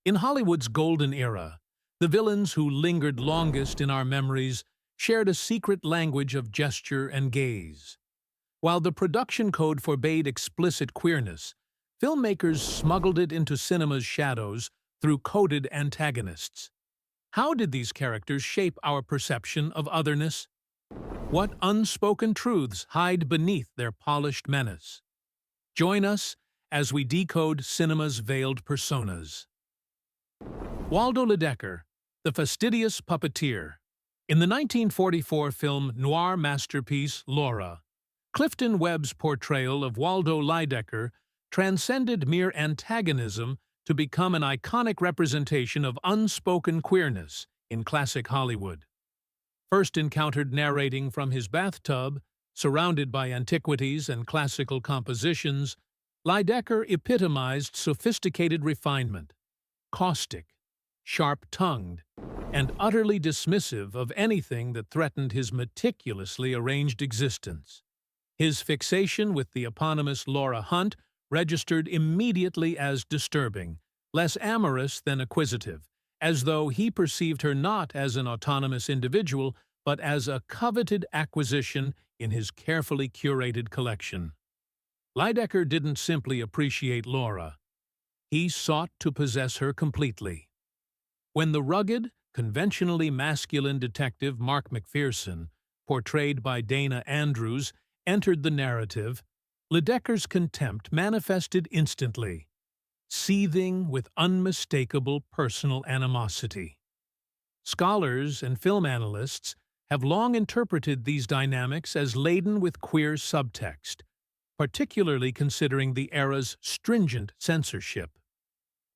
In Hollywood's golden era, the villains who lingered longest in our memories shared a secret language of gesture and gaze. While the production code forbade explicit queerness, filmmakers smuggled it into cinema's shadows through coded antagonists. How did these characters shape our perception of otherness? What unspoken truths hide beneath their polished menace? Join us as we decode cinema's veiled personas. Waldo Lydecker, the fastidious puppeteer. In the 1944 film noir masterpiece Laura, Clifton Webb's portrayal of Waldo Lydecker transcended mere antagonism to become an iconic representation of unspoken queerness in classic Hollywood. First encountered narrating from his bathtub, surrounded by antiquities and classical compositions, Lydecker epitomized sophisticated refinement, caustic, sharp-tongued, and utterly dismissive of anything that threatened his meticulously arranged existence. His fixation with the eponymous Laura Hunt registered immediately as disturbing, less amorous than acquisitive, as though he perceived her not as an autonomous individual, but as a coveted acquisition in his carefully curated collection. Lydecker didn't simply appreciate Laura. He sought to possess her completely. When the rugged, conventionally masculine detective Mark McPherson, portrayed by Dana Andrews, entered the narrative, Lydecker's contempt manifested instantly, seething with unmistakable personal animosity. Scholars and film analysts have long interpreted these dynamics as laden with queer subtext, particularly considering the era's stringent censorship.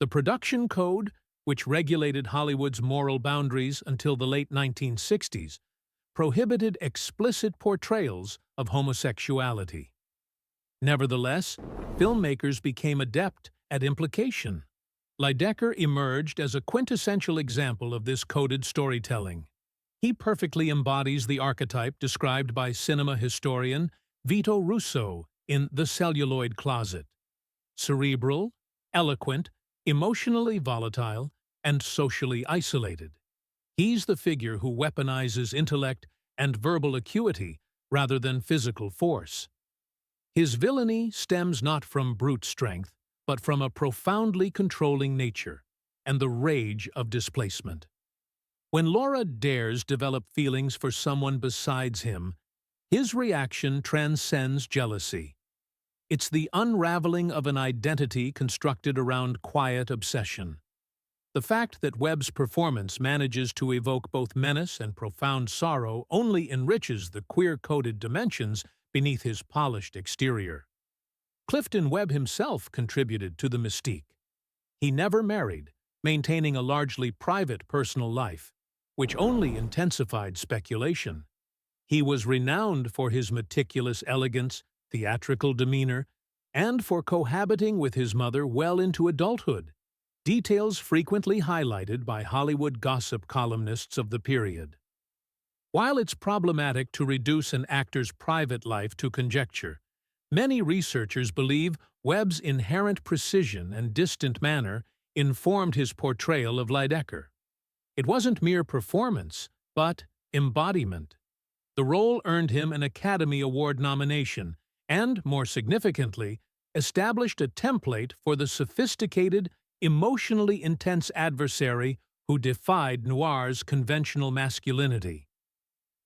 The production code, which regulated Hollywood's moral boundaries until the late 1960s, prohibited explicit portrayals of homosexuality. Nevertheless, filmmakers became adept at implication. Lydecker emerged as a quintessential example of this coded storytelling. He perfectly embodies the archetype described by cinema historian Vito Russo in The Celluloid Closet: cerebral, eloquent, emotionally volatile, and socially isolated. He's the figure who weaponizes intellect and verbal acuity rather than physical force. His villainy stems not from brute strength, but from a profoundly controlling nature and the rage of displacement. When Laura dares develop feelings for someone besides him, his reaction transcends jealousy. It's the unraveling of an identity constructed around quiet obsession. The fact that Webb's performance manages to evoke both menace and profound sorrow only enriches the queer-coded dimensions beneath his polished exterior. Clifton Webb himself contributed to the mystique. He never married, maintaining a largely private personal life, which only intensified speculation. He was renowned for his meticulous elegance, theatrical demeanor, and for cohabiting with his mother well into adulthood, details frequently highlighted by Hollywood gossip columnists of the period. While it's problematic to reduce an actor's private life to conjecture, many researchers believe Webb's inherent precision and distant manner informed his portrayal of Lydecker. It wasn't mere performance, but embodiment. The role earned him an Academy Award nomination and, more significantly, established a template for the sophisticated, emotionally intense adversary who defied noir's conventional masculinity.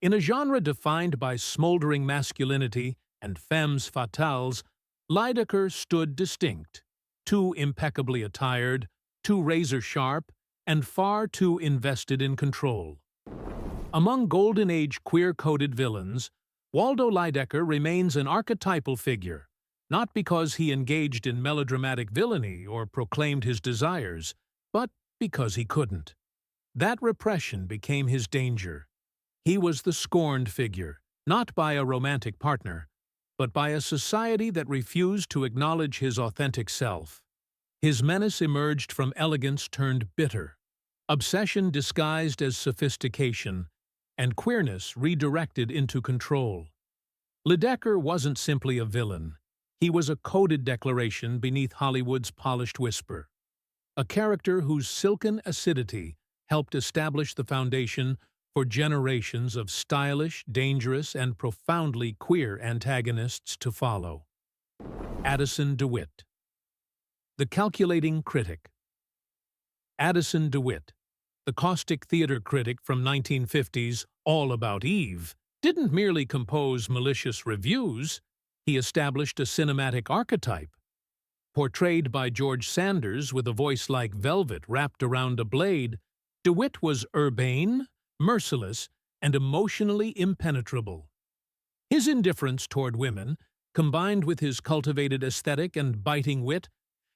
In a genre defined by smoldering masculinity and femmes fatales, Lydecker stood distinct, too impeccably attired, too razor-sharp, and far too invested in control. Among Golden Age queer-coded villains, Waldo Lydecker remains an archetypal figure, not because he engaged in melodramatic villainy or proclaimed his desires, but because he couldn't. That repression became his danger. He was the scorned figure, not by a romantic partner, but by a society that refused to acknowledge his authentic self. His menace emerged from elegance turned bitter, obsession disguised as sophistication, and queerness redirected into control. Lydecker wasn't simply a villain. He was a coded declaration beneath Hollywood's polished whisper. a character whose silken acidity helped establish the foundation for generations of stylish, dangerous, and profoundly queer antagonists to follow. Addison DeWitt. The calculating critic. Addison DeWitt, the caustic theater critic from 1950's All About Eve, didn't merely compose malicious reviews, he established a cinematic archetype. Portrayed by George Sanders with a voice like velvet wrapped around a blade, DeWitt was urbane, merciless, and emotionally impenetrable. His indifference toward women, combined with his cultivated aesthetic and biting wit,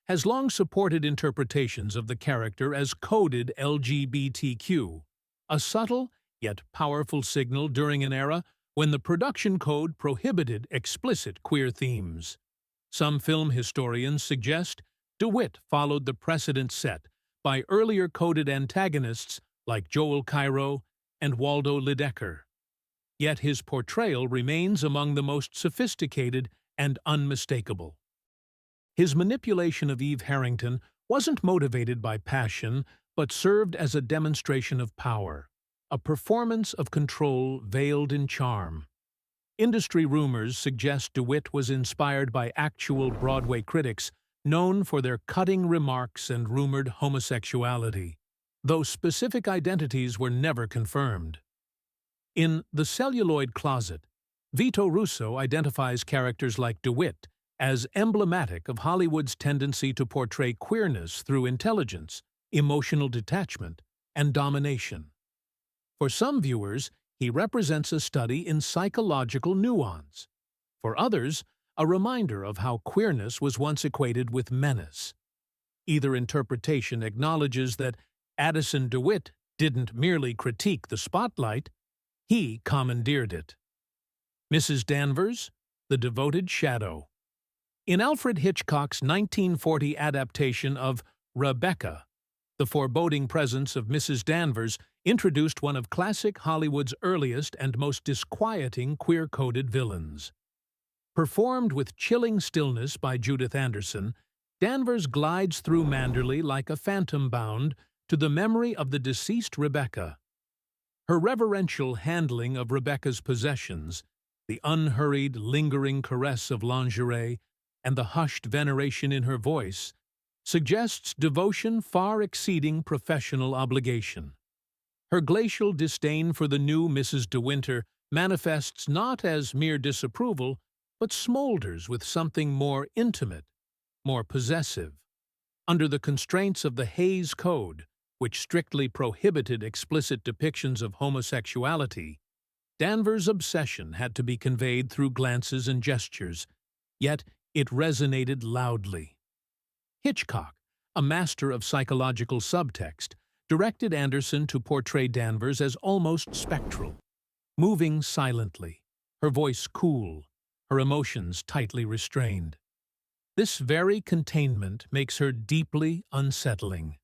has long supported interpretations of the character as coded LGBTQ, a subtle yet powerful signal during an era when the production code prohibited explicit queer themes. Some film historians suggest DeWitt followed the precedent set by earlier coded antagonists like Cairo and Waldo Lydecker. Yet his portrayal remains among the most sophisticated and unmistakable. His manipulation of Eve Harrington wasn't motivated by passion, but served as a demonstration of power, a performance of control veiled in charm. Industry rumors suggest DeWitt was inspired by actual Broadway critics known for their cutting remarks and rumored homosexuality, though specific identities were never confirmed. In The Celluloid Closet, Vito Russo identifies characters like DeWitt as emblematic of Hollywood's tendency to portray queerness through intelligence, emotional detachment, and domination. For some viewers, he represents a study in psychological nuance. For others, a reminder of how queerness was once equated with menace. Either interpretation acknowledges that Addison DeWitt didn't merely critique the spotlight, he commandeered it. Mrs. Danvers, the devoted shadow. In Alfred Hitchcock's 1940 adaptation of Rebecca, the foreboding presence of Mrs. Danvers introduced one of classic Hollywood's earliest and most disquieting queer-coded villains. Performed with chilling stillness by Judith Anderson, Danvers glides through Manderley like a phantom bound to the memory of the deceased Rebecca. Her reverential handling of Rebecca's possessions, the unhurried, lingering caress of lingerie, and the hushed veneration in her voice, suggests devotion far exceeding professional obligation. Her glacial disdain for the new Mrs. De Winter manifests not as mere disapproval, but smolders with something more intimate, more possessive. Under the constraints of the Hays Code, which strictly prohibited explicit depictions of homosexuality, Danvers' obsession had to be conveyed through glances and gestures, yet it resonated loudly. Hitchcock, a master of psychological subtext, directed Anderson to portray Danvers as almost spectral, moving silently, her voice cool, her emotions tightly restrained. This very containment makes her deeply unsettling.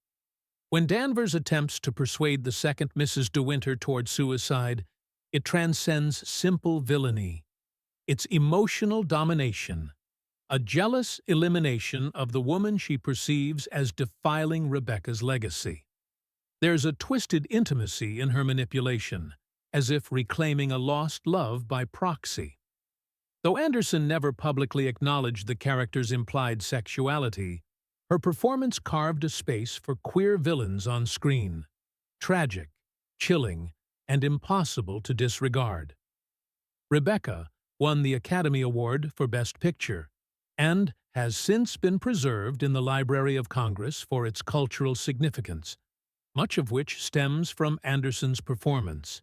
When Danvers attempts to persuade the second Mrs. De Winter toward suicide, it transcends simple villainy. It's emotional domination, a jealous elimination of the woman she perceives as defiling Rebecca's legacy. There's a twisted intimacy in her manipulation, as if reclaiming a lost love by proxy. Though Anderson never publicly acknowledged the character's implied sexuality, her performance carved a space for queer villains on screen, tragic, chilling, and impossible to disregard. Rebecca won the Academy Award for Best Picture, and has since been preserved in the Library of Congress for its cultural significance, much of which stems from Anderson's performance.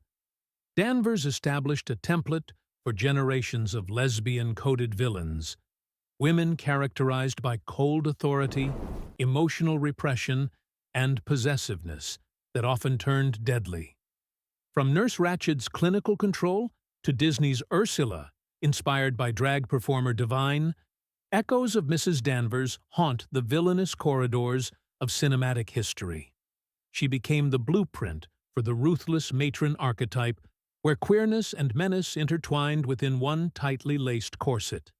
Danvers established a template for generations of lesbian-coded villains, women characterized by cold authority, emotional repression, and possessiveness that often turned deadly. From Nurse Ratched's clinical control to Disney's Ursula, inspired by drag performer Divine, echoes of Mrs. Danvers haunt the villainous corridors of cinematic history. She became the blueprint for the ruthless matron archetype, where queerness and menace intertwined within one tightly laced corset.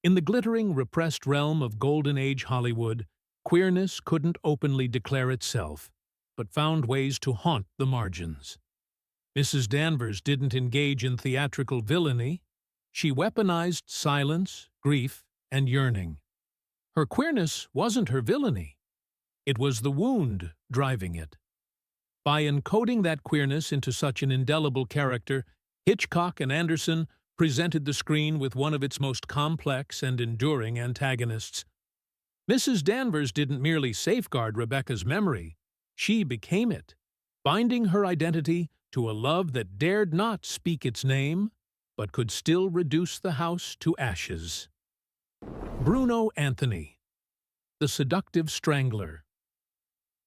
In the glittering, repressed realm of Golden Age Hollywood, queerness couldn't openly declare itself, but found ways to haunt the margins. Mrs. Danvers didn't engage in theatrical villainy. She weaponized silence, grief, and yearning. Her queerness wasn't her villainy. It was the wound driving it. By encoding that queerness into such an indelible character, Hitchcock and Anderson presented the screen with one of its most complex and enduring antagonists. Mrs. Danvers didn't merely safeguard Rebecca's memory, she became it, binding her identity to a love that dared not speak its name, but could still reduce the house to ashes. Bruno Anthony, the seductive strangler.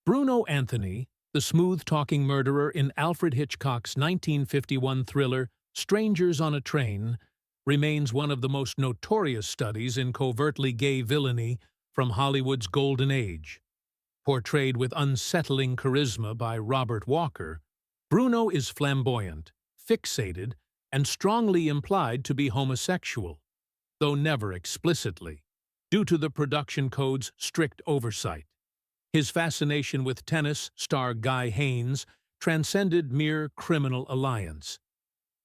Bruno Anthony, the smooth-talking murderer in Alfred Hitchcock's 1951 thriller Strangers on a Train, remains one of the most notorious studies in covertly gay villainy from Hollywood's golden age. Portrayed with unsettling charisma by Robert Walker, Bruno is flamboyant, fixated, and strongly implied to be homosexual, though never explicitly, due to the production code's strict oversight. His fascination with tennis star Guy Haines transcended mere criminal alliance.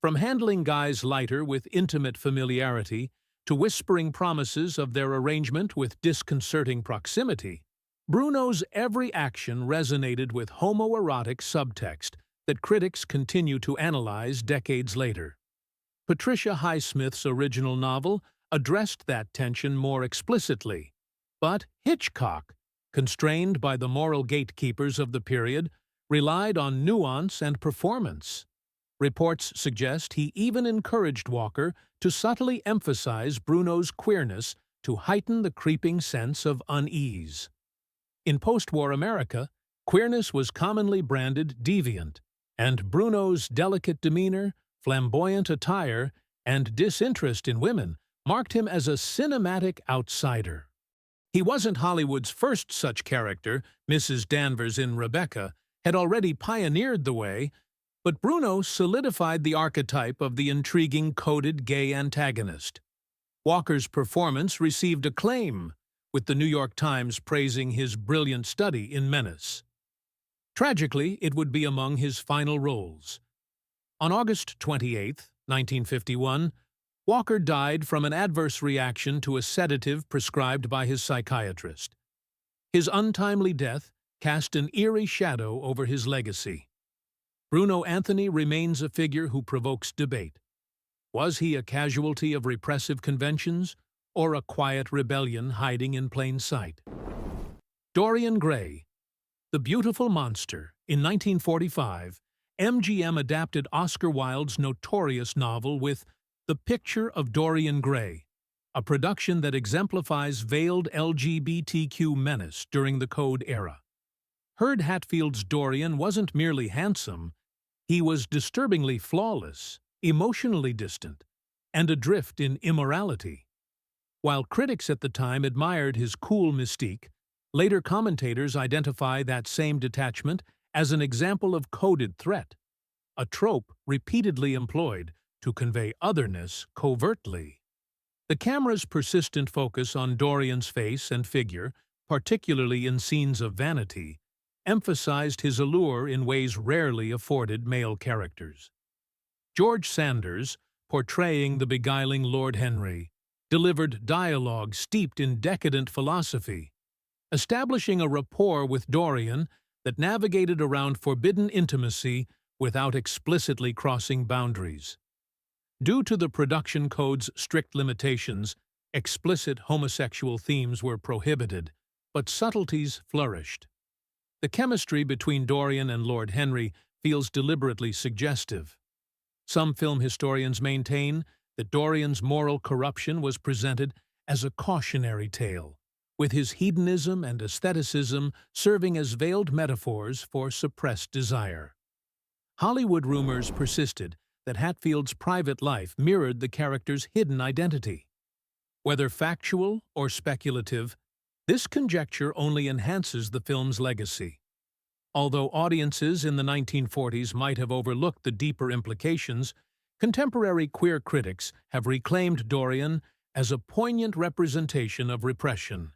From handling Guy's lighter with intimate familiarity to whispering promises of their arrangement with disconcerting proximity, Bruno's every action resonated with homoerotic subtext that critics continue to analyze decades later. Patricia Highsmith's original novel addressed that tension more explicitly, but Hitchcock, constrained by the moral gatekeepers of the period, relied on nuance and performance. Reports suggest he even encouraged Walker to subtly emphasize Bruno's queerness to heighten the creeping sense of unease. In post-war America, queerness was commonly branded deviant, and Bruno's delicate demeanor, flamboyant attire, and disinterest in women marked him as a cinematic outsider. He wasn't Hollywood's first such character. Mrs. Danvers in Rebecca had already pioneered the way, but Bruno solidified the archetype of the intriguing coded gay antagonist. Walker's performance received acclaim, with the New York Times praising his brilliant study in Menace. Tragically, it would be among his final roles. On August 28, 1951, Walker died from an adverse reaction to a sedative prescribed by his psychiatrist. His untimely death cast an eerie shadow over his legacy. Bruno Anthony remains a figure who provokes debate. Was he a casualty of repressive conventions, or a quiet rebellion hiding in plain sight? Dorian Gray, The Beautiful Monster. In 1945, MGM adapted Oscar Wilde's notorious novel with The Picture of Dorian Gray, a production that exemplifies veiled LGBTQ menace during the Code era. Hurd Hatfield's Dorian wasn't merely handsome, he was disturbingly flawless, emotionally distant, and adrift in immorality. While critics at the time admired his cool mystique, later commentators identify that same detachment as an example of coded threat, a trope repeatedly employed to convey otherness covertly. The camera's persistent focus on Dorian's face and figure, particularly in scenes of vanity, emphasized his allure in ways rarely afforded male characters. George Sanders, portraying the beguiling Lord Henry, delivered dialogue steeped in decadent philosophy, establishing a rapport with Dorian that navigated around forbidden intimacy without explicitly crossing boundaries. Due to the production code's strict limitations, explicit homosexual themes were prohibited, but subtleties flourished. The chemistry between Dorian and Lord Henry feels deliberately suggestive. Some film historians maintain that Dorian's moral corruption was presented as a cautionary tale, with his hedonism and aestheticism serving as veiled metaphors for suppressed desire. Hollywood rumors persisted that Hatfield's private life mirrored the character's hidden identity. Whether factual or speculative, this conjecture only enhances the film's legacy. Although audiences in the 1940s might have overlooked the deeper implications, contemporary queer critics have reclaimed Dorian as a poignant representation of repression.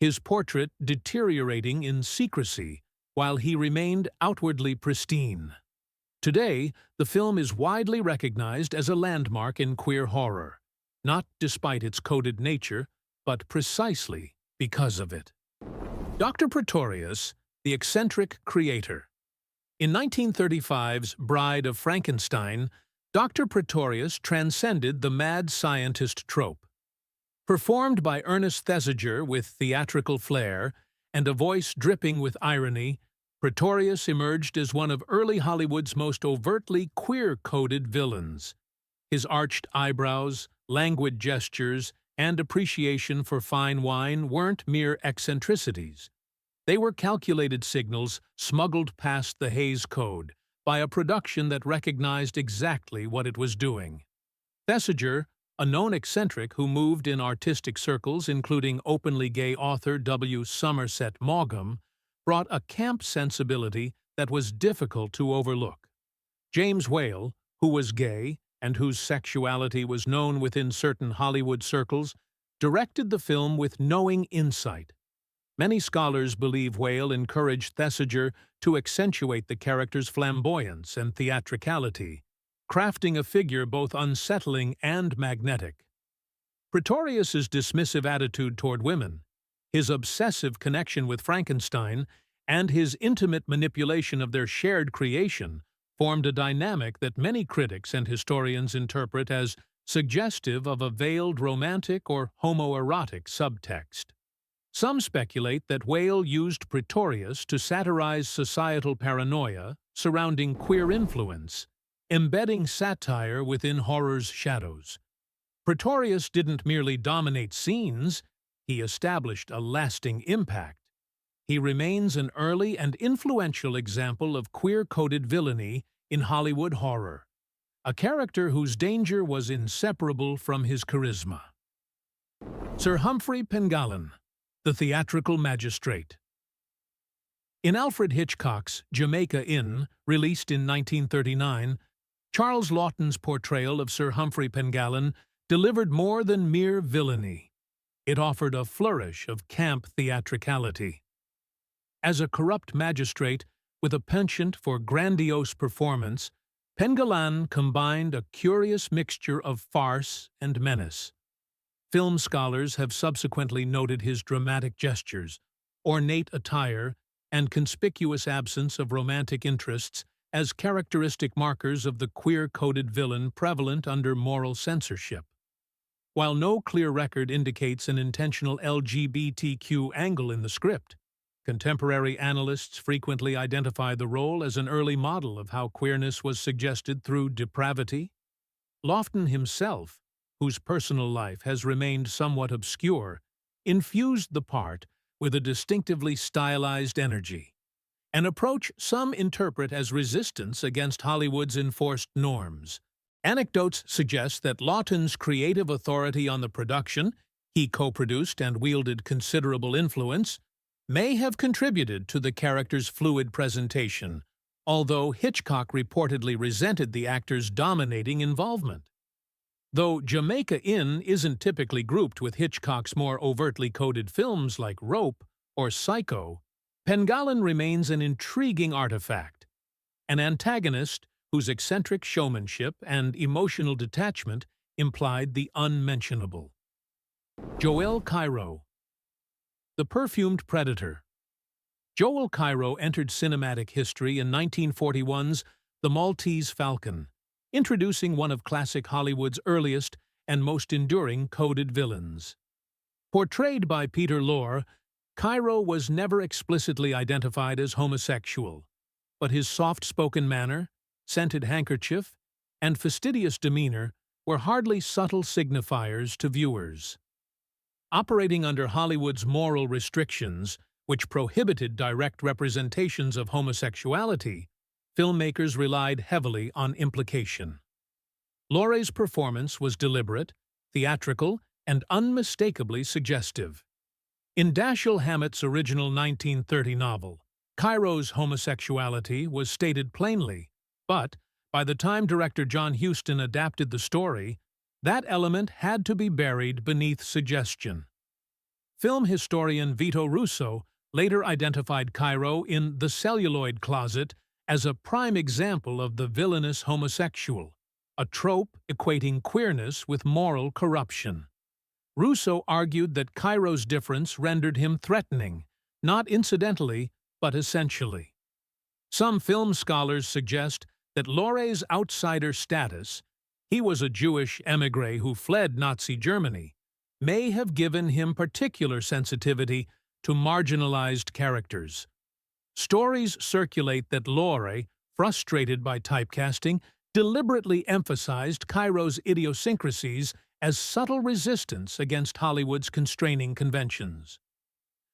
his portrait deteriorating in secrecy while he remained outwardly pristine. Today, the film is widely recognized as a landmark in queer horror, not despite its coded nature, but precisely because of it. Dr. Pretorius, the eccentric creator. In 1935's Bride of Frankenstein, Dr. Pretorius transcended the mad scientist trope. Performed by Ernest Thesiger with theatrical flair and a voice dripping with irony, Pretorius emerged as one of early Hollywood's most overtly queer-coded villains. His arched eyebrows, languid gestures, and appreciation for fine wine weren't mere eccentricities. They were calculated signals smuggled past the Hays Code by a production that recognized exactly what it was doing. Thesiger, a known eccentric who moved in artistic circles including openly gay author W. Somerset Maugham, brought a camp sensibility that was difficult to overlook. James Whale, who was gay and whose sexuality was known within certain Hollywood circles, directed the film with knowing insight. Many scholars believe Whale encouraged Thesiger to accentuate the character's flamboyance and theatricality, crafting a figure both unsettling and magnetic. Pretorius's dismissive attitude toward women, his obsessive connection with Frankenstein, and his intimate manipulation of their shared creation formed a dynamic that many critics and historians interpret as suggestive of a veiled romantic or homoerotic subtext. Some speculate that Whale used Pretorius to satirize societal paranoia surrounding queer influence, embedding satire within horror's shadows. Pretorius didn't merely dominate scenes, he established a lasting impact. He remains an early and influential example of queer-coded villainy in Hollywood horror, a character whose danger was inseparable from his charisma. Sir Humphrey Pengalan, the theatrical magistrate. In Alfred Hitchcock's Jamaica Inn, released in 1939, Charles Laughton's portrayal of Sir Humphrey Pengalan delivered more than mere villainy. It offered a flourish of camp theatricality. As a corrupt magistrate with a penchant for grandiose performance, Pengalan combined a curious mixture of farce and menace. Film scholars have subsequently noted his dramatic gestures, ornate attire, and conspicuous absence of romantic interests as characteristic markers of the queer-coded villain prevalent under moral censorship. While no clear record indicates an intentional LGBTQ angle in the script, contemporary analysts frequently identify the role as an early model of how queerness was suggested through depravity. Laughton himself, whose personal life has remained somewhat obscure, infused the part with a distinctively stylized energy, an approach some interpret as resistance against Hollywood's enforced norms. Anecdotes suggest that Laughton's creative authority on the production, he co-produced and wielded considerable influence, may have contributed to the character's fluid presentation, although Hitchcock reportedly resented the actor's dominating involvement. Though Jamaica Inn isn't typically grouped with Hitchcock's more overtly coded films like Rope or Psycho, Pengalan remains an intriguing artifact, an antagonist whose eccentric showmanship and emotional detachment implied the unmentionable. Joel Cairo, the perfumed predator. Joel Cairo entered cinematic history in 1941's The Maltese Falcon, introducing one of classic Hollywood's earliest and most enduring coded villains. Portrayed by Peter Lorre, Cairo was never explicitly identified as homosexual, but his soft-spoken manner, scented handkerchief, and fastidious demeanor were hardly subtle signifiers to viewers. Operating under Hollywood's moral restrictions, which prohibited direct representations of homosexuality, filmmakers relied heavily on implication. Lorre's performance was deliberate, theatrical, and unmistakably suggestive. In Dashiell Hammett's original 1930 novel, Cairo's homosexuality was stated plainly, but by the time director John Huston adapted the story, that element had to be buried beneath suggestion. Film historian Vito Russo later identified Cairo in The Celluloid Closet as a prime example of the villainous homosexual, a trope equating queerness with moral corruption. Russo argued that Cairo's difference rendered him threatening, not incidentally, but essentially. Some film scholars suggest that Laure's outsider status, he was a Jewish émigré who fled Nazi Germany, may have given him particular sensitivity to marginalized characters. Stories circulate that Laure, frustrated by typecasting, deliberately emphasized Cairo's idiosyncrasies as subtle resistance against Hollywood's constraining conventions.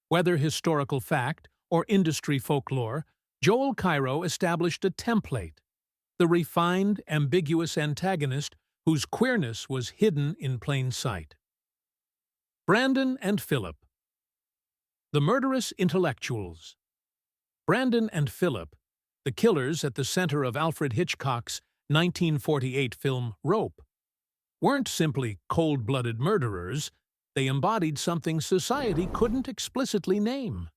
Whether historical fact or industry folklore, Joel Cairo established a template, the refined, ambiguous antagonist whose queerness was hidden in plain sight. Brandon and Phillip. The murderous intellectuals. Brandon and Phillip, the killers at the center of Alfred Hitchcock's 1948 film Rope, weren't simply cold-blooded murderers, they embodied something society couldn't explicitly name.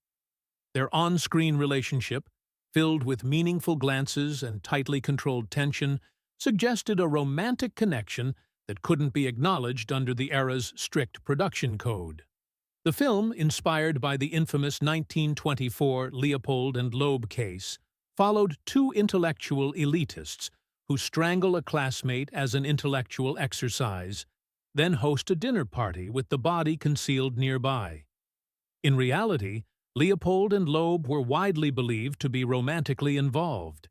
Their on-screen relationship, filled with meaningful glances and tightly controlled tension, suggested a romantic connection that couldn't be acknowledged under the era's strict production code. The film, inspired by the infamous 1924 Leopold and Loeb case, followed two intellectual elitists who strangle a classmate as an intellectual exercise, then host a dinner party with the body concealed nearby. In reality, Leopold and Loeb were widely believed to be romantically involved,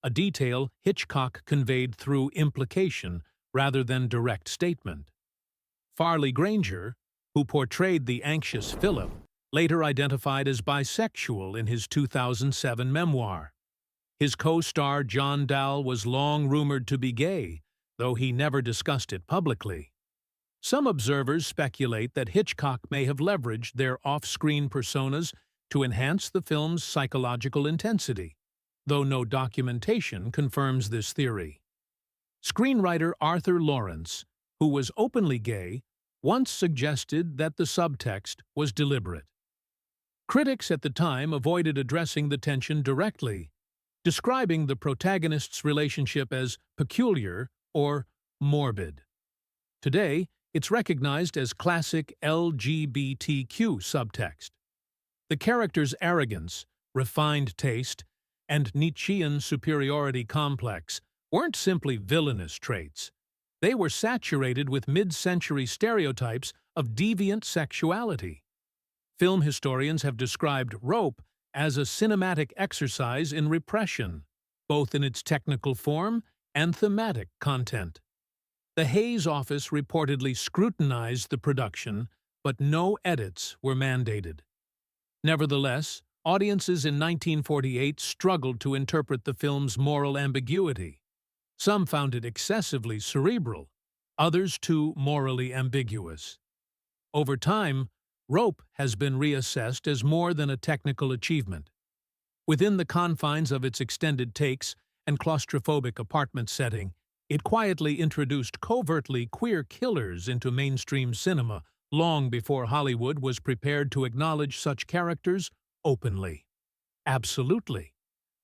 a detail Hitchcock conveyed through implication rather than direct statement. Farley Granger, who portrayed the anxious Phillip, later identified as bisexual in his 2007 memoir. His co-star John Dahl was long rumored to be gay, though he never discussed it publicly. Some observers speculate that Hitchcock may have leveraged their off-screen personas to enhance the film's psychological intensity, though no documentation confirms this theory. Screenwriter Arthur Lawrence, who was openly gay, once suggested that the subtext was deliberate. Critics at the time avoided addressing the tension directly, describing the protagonist's relationship as peculiar or morbid. Today, it's recognized as classic LGBTQ subtext. The character's arrogance, refined taste, and Nietzschean superiority complex weren't simply villainous traits. They were saturated with mid-century stereotypes of deviant sexuality. Film historians have described Rope as a cinematic exercise in repression, both in its technical form and thematic content. The Hays office reportedly scrutinized the production, but no edits were mandated. Nevertheless, audiences in 1948 struggled to interpret the film's moral ambiguity. Some found it excessively cerebral, others too morally ambiguous. Over time, Rope has been reassessed as more than a technical achievement. Within the confines of its extended takes and claustrophobic apartment setting, it quietly introduced covertly queer killers into mainstream cinema long before Hollywood was prepared to acknowledge such characters openly. Absolutely.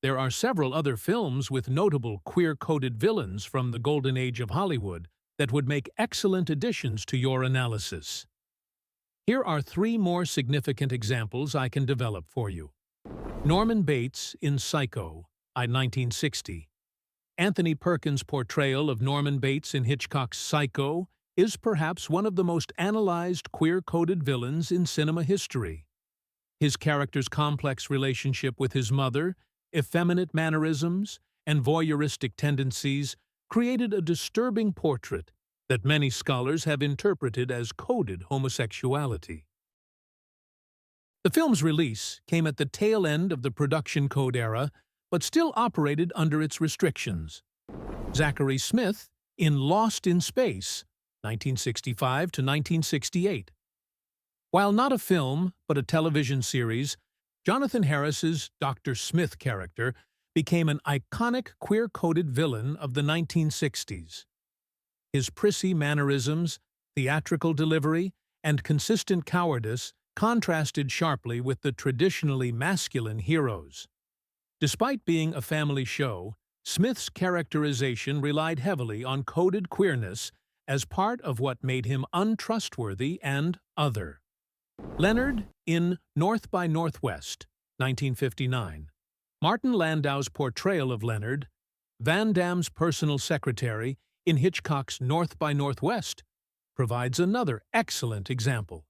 There are several other films with notable queer-coded villains from the golden age of Hollywood that would make excellent additions to your analysis. Here are three more significant examples I can develop for you. Norman Bates in Psycho, 1960. Anthony Perkins' portrayal of Norman Bates in Hitchcock's Psycho is perhaps one of the most analyzed queer-coded villains in cinema history. His character's complex relationship with his mother, effeminate mannerisms, and voyeuristic tendencies created a disturbing portrait that many scholars have interpreted as coded homosexuality. The film's release came at the tail end of the production code era, but still operated under its restrictions. Zachary Smith in Lost in Space, 1965 to 1968. While not a film, but a television series, Jonathan Harris's Dr. Smith character became an iconic queer-coded villain of the 1960s. His prissy mannerisms, theatrical delivery, and consistent cowardice contrasted sharply with the traditionally masculine heroes. Despite being a family show, Smith's characterization relied heavily on coded queerness as part of what made him untrustworthy and other. Leonard in North by Northwest, 1959. Martin Landau's portrayal of Leonard, Van Damme's personal secretary in Hitchcock's North by Northwest, provides another excellent example.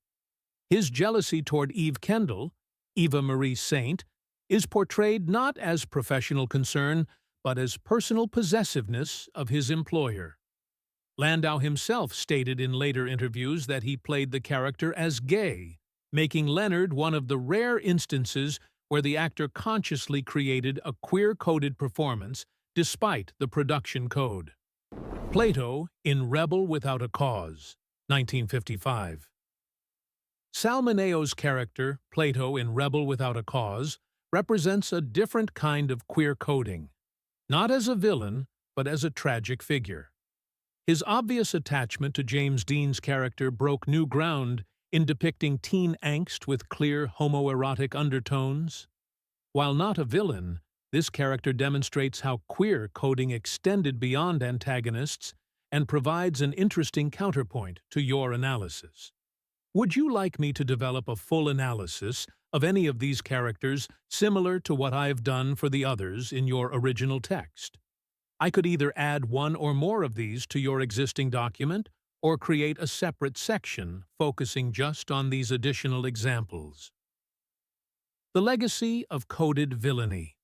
His jealousy toward Eve Kendall, Eva Marie Saint, is portrayed not as professional concern, but as personal possessiveness of his employer. Landau himself stated in later interviews that he played the character as gay, making Leonard one of the rare instances where the actor consciously created a queer-coded performance despite the production code. Plato in Rebel Without a Cause, 1955. Salmoneo's character, Plato in Rebel Without a Cause, represents a different kind of queer coding, not as a villain, but as a tragic figure. His obvious attachment to James Dean's character broke new ground in depicting teen angst with clear homoerotic undertones. While not a villain, this character demonstrates how queer coding extended beyond antagonists and provides an interesting counterpoint to your analysis. Would you like me to develop a full analysis of any of these characters similar to what I've done for the others in your original text? I could either add one or more of these to your existing document or create a separate section focusing just on these additional examples. The legacy of coded villainy.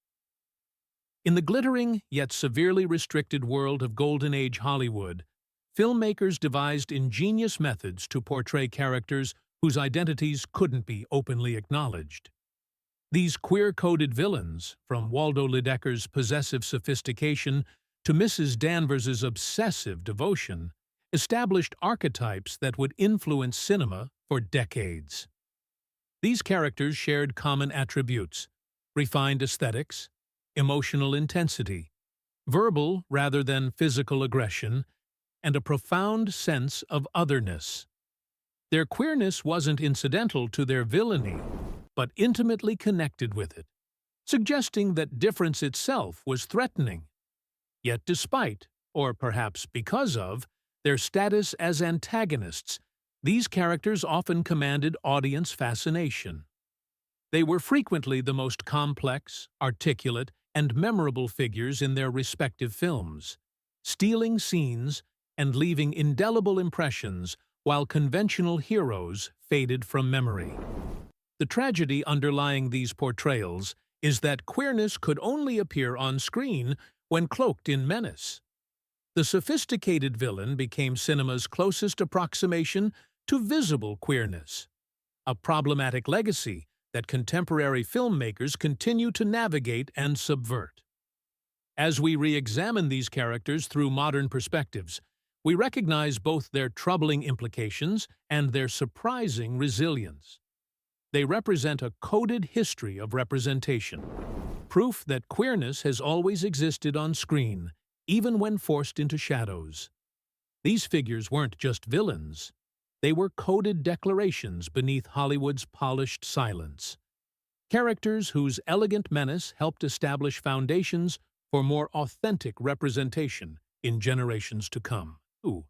In the glittering yet severely restricted world of Golden Age Hollywood, filmmakers devised ingenious methods to portray characters whose identities couldn't be openly acknowledged. These queer-coded villains, from Waldo Lydecker's possessive sophistication to Mrs. Danvers's obsessive devotion, established archetypes that would influence cinema for decades. These characters shared common attributes: refined aesthetics, emotional intensity, verbal rather than physical aggression, and a profound sense of otherness. Their queerness wasn't incidental to their villainy, but intimately connected with it, suggesting that difference itself was threatening. Yet despite, or perhaps because of, their status as antagonists, these characters often commanded audience fascination. They were frequently the most complex, articulate, and memorable figures in their respective films, stealing scenes and leaving indelible impressions while conventional heroes faded from memory. The tragedy underlying these portrayals is that queerness could only appear on screen when cloaked in menace. The sophisticated villain became cinema's closest approximation to visible queerness, a problematic legacy that contemporary filmmakers continue to navigate and subvert. As we re-examine these characters through modern perspectives, we recognize both their troubling implications and their surprising resilience. They represent a coded history of representation, proof that queerness has always existed on screen, even when forced into shadows. These figures weren't just villains. They were coded declarations beneath Hollywood's polished silence. Characters whose elegant menace helped establish foundations for more authentic representation in generations to come. Ooh.